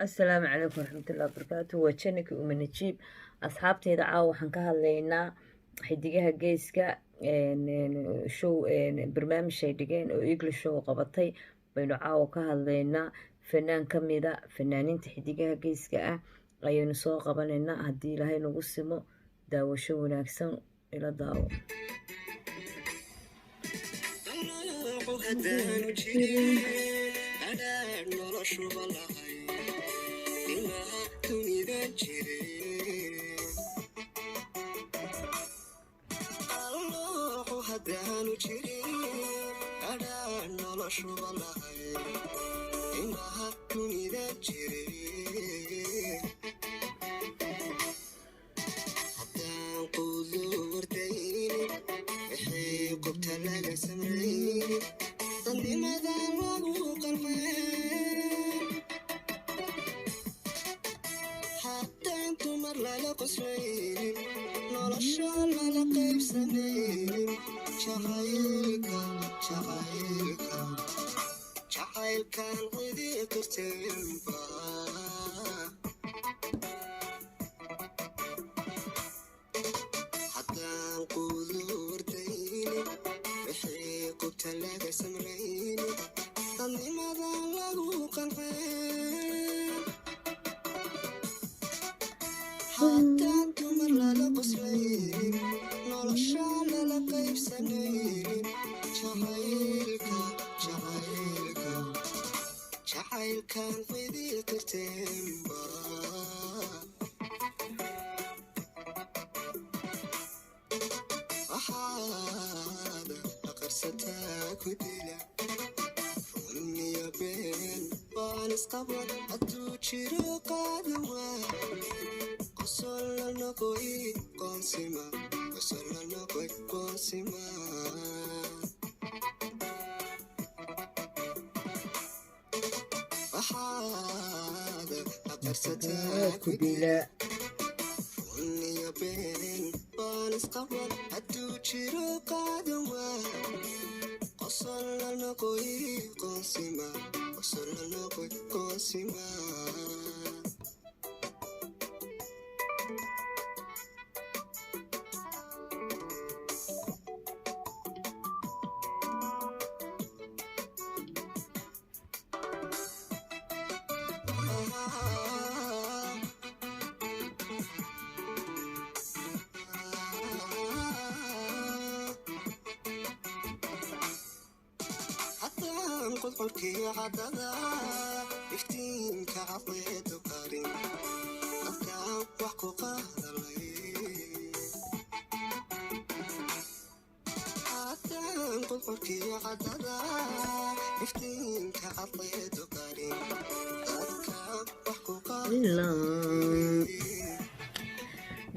السلام عليكم ورحمة الله وبركاته. وشنك ومنجيب أصحابتي دعاء وحنكها لينا حديقها جيسكا شو برنامج شيدقين ويقل شو قبطي بينو عاو كها لينا فنان كميدا فنانين تحديقها جيسكا أيون سو قبلنا هدي لهي نقسمو داو شو ناكسن إلى داو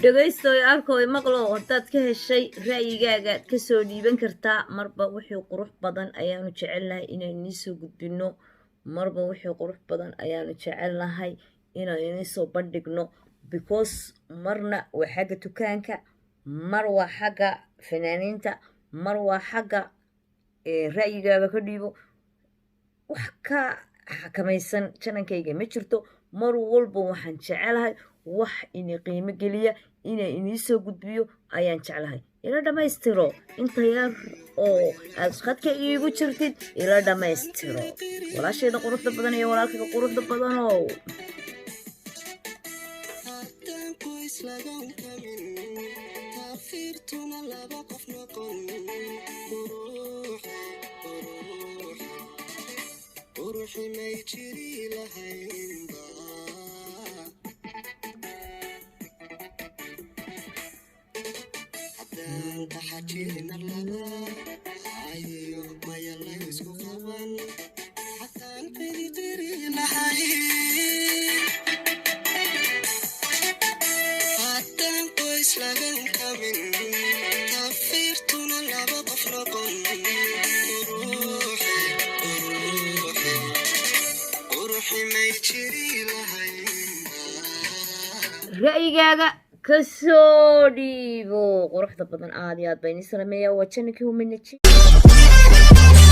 dhagaysto arkooy maqlo hortaad ka heshay ra'yigaaga ka soo dhiiban kartaa marba wixii qurux badan ayaanu jecelnahay inaan soo gudbino marba wixii qurux badan ayaanu jecelnahay inaan soo bandhigno because marna waa xagga tukaanka mar waa xagga fanaaniinta mar waa xagga ra'yigaaga ka dhiibo wax ka xakamaysan channelkayga ma jirto mar walba waxaan jecelahay wax inay qiimo geliya inay soo gudbiyo ayaan jecelahay ila dhamaystiro inta yar oo aad khadka iigu jirtid ila dhamaystiro walaashayda quruxda badan iyo walaalkayga quruxda badan oo ra'yigaaga ka soo dhiibo quruxda badan aad iyo aad bayni salameeyaa waa channelkii Women Achieve